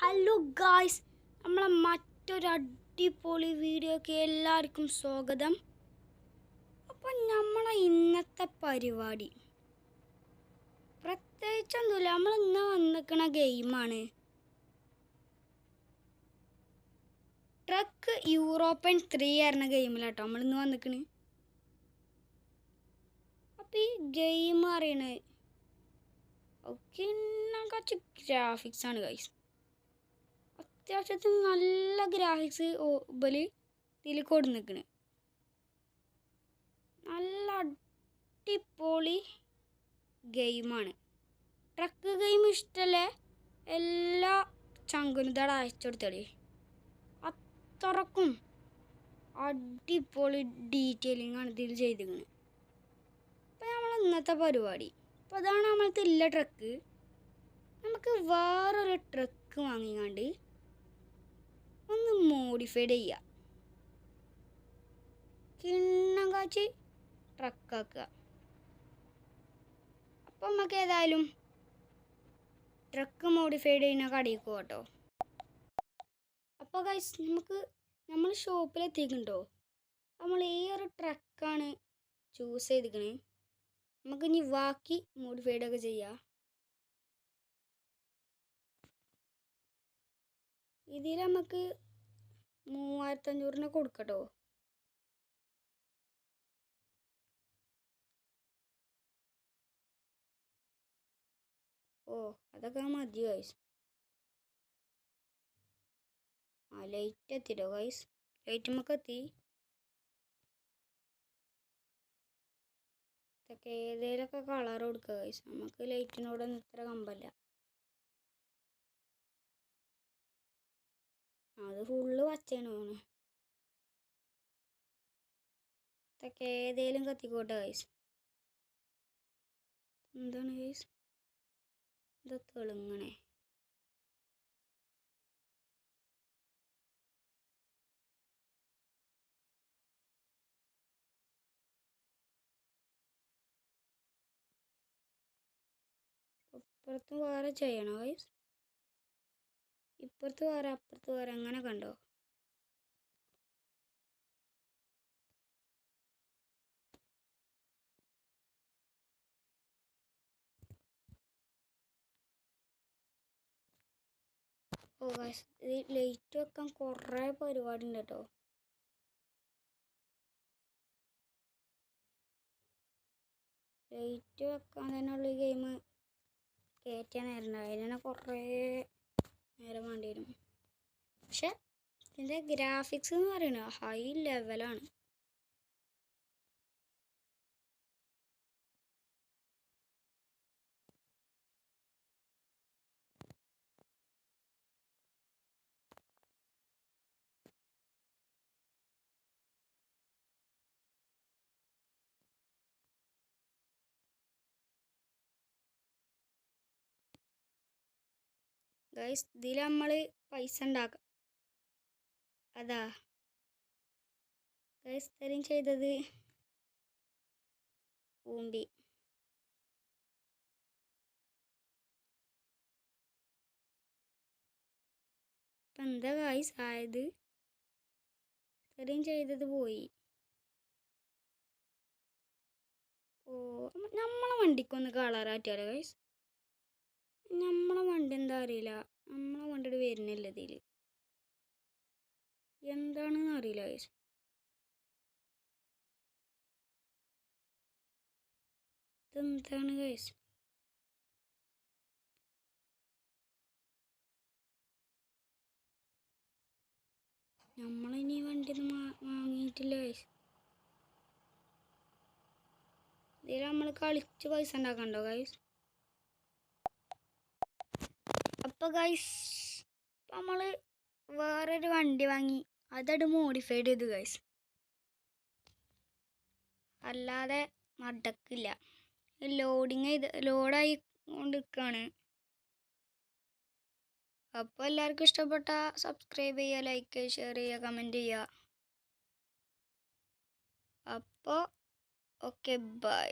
Hello guys, നമ്മളെ മറ്റൊരു അടിപൊളി വീഡിയോക്ക് എല്ലാവർക്കും സ്വാഗതം. അപ്പം നമ്മളെ ഇന്നത്തെ പരിപാടി പ്രത്യേകിച്ചൊന്നുമില്ല. നമ്മൾ ഇന്ന് വന്നിരിക്കുന്ന ഗെയിമാണ് ട്രക്ക് യൂറോപ്യൻ 3 ആയിരുന്ന ഗെയിമിലാട്ടോ നമ്മളിന്ന് വന്നിരിക്കണ്. അപ്പം ഈ ഗെയിം അറിയണത് ഓക്കെ കുറച്ച് ഗ്രാഫിക്സ് ആണ് ഗൈസ്. അത്യാവശ്യത്തിന് നല്ല ഗ്രാഫിക്സ് ഇതിൽ കൊടുന്നിക്കണ്. നല്ല അടിപൊളി ഗെയിമാണ്. ട്രക്ക് ഗെയിം ഇഷ്ടമല്ലേ? എല്ലാ ചങ്കുനും ഇതടെ അയച്ചെടുത്തളി. അത്രക്കും അടിപൊളി ഡീറ്റെയിലിംഗ് ആണ് ഇതിൽ ചെയ്തിരിക്കുന്നത്. അപ്പം നമ്മൾ ഇന്നത്തെ പരിപാടി അപ്പോൾ അതാണ് നമ്മളത്തെ ഇല്ല ട്രക്ക്. നമുക്ക് വേറൊരു ട്രക്ക് വാങ്ങിക്കാണ്ട് ഒന്ന് മോഡിഫൈഡ് ചെയ്യുക. കിണ്ണം കാച്ചി ട്രക്കാക്കുക. അപ്പം നമുക്ക് ഏതായാലും ട്രക്ക് മോഡിഫൈഡ് ചെയ്യുന്ന കടയിൽ പോകട്ടോ. അപ്പോൾ ഗൈസ് നമ്മൾ ഷോപ്പിലെത്തിയിട്ടുണ്ടോ? നമ്മൾ ഈ ഒരു ട്രക്കാണ് ചൂസ് ചെയ്തിരിക്കണേ. നമുക്ക് ഇനി ബാക്കി മോഡിഫൈഡ് ഒക്കെ ചെയ്യാം. ഇതിൽ നമുക്ക് 3500 കൊടുക്കട്ടോ. ഓ അതൊക്കെ മതി ഗൈസ്. ലൈറ്റ് എത്തിട്ടോ ഗൈസ്. ലൈറ്റ് നമുക്ക് എത്തി. ഇതൊക്കെ ഏതെങ്കിലുമൊക്കെ കളർ കൊടുക്കുക ഗൈസ്. നമുക്ക് ലൈറ്റിനോടൊന്നും ഇത്ര കമ്പല്ല. അത് ഫുള്ള് പച്ചയാണ് തോന്നുന്നു. ഇതൊക്കെ ഏതേലും കത്തിക്കോട്ടെ ഗൈസ്. എന്താണ് ഗൈസ് ഇത് തെളുങ്ങണേ? ഇപ്പുറത്ത് വേറെ ചെയ്യണോ ഗൈസ്? ഇപ്പുറത്ത് വേറെ അപ്പുറത്ത് വേറെ അങ്ങനെ കണ്ടോ? ഓ ഗൈസ്, ഇത് ലൈറ്റ് വെക്കാൻ കുറേ പരിപാടി ഉണ്ട് കേട്ടോ. ലൈറ്റ് വെക്കാൻ തന്നെയുള്ള ഈ ഗെയിം കയറ്റാൻ നേരം അതിന് കുറേ നേരം വേണ്ടി വരും. പക്ഷെ ഇതിൻ്റെ ഗ്രാഫിക്സ് എന്ന് പറയുന്നത് ഹൈ ലെവലാണ്. ഗൈസ് ഇതിൽ നമ്മൾ പൈസ ഉണ്ടാക്കാം. അതാ ഗൈസ് ഇത്രയും ചെയ്തത് ഊമ്പി. ഇപ്പം എന്താ ഗൈസ് ആയത്? ഇത്രയും ചെയ്തത് പോയി. ഓ നമ്മളെ വണ്ടിക്കൊന്ന് കളറാറ്റിയാലോ ഗൈസ്? നമ്മളെ വണ്ടി എന്താ അറിയില്ല. നമ്മളെ വണ്ടിയുടെ വരുന്നില്ല ഇതിൽ. എന്താണെന്ന് അറിയില്ല ഗൈസ്. ഇതെന്താണ് ഗൈസ്? നമ്മളിനി വണ്ടിയൊന്നും വാങ്ങിയിട്ടില്ല ഗൈസ്. ഇതിൽ നമ്മൾ കളിച്ച് പൈസ ഉണ്ടാക്കണ്ടോ ഗൈസ്? അപ്പോൾ ഗൈസ് നമ്മൾ വേറൊരു വണ്ടി വാങ്ങി അതട് മോഡിഫൈഡ് ചെയ്തു ഗൈസ്. അല്ലാതെ നടക്കില്ല. ലോഡായി കൊണ്ടിരിക്കുകയാണ്. അപ്പോൾ എല്ലാവർക്കും ഇഷ്ടപ്പെട്ട സബ്സ്ക്രൈബ് ചെയ്യുക, ലൈക്ക് ചെയ്യുക, ഷെയർ ചെയ്യുക, കമൻറ്റ് ചെയ്യുക. അപ്പോൾ ഓക്കെ ബൈ.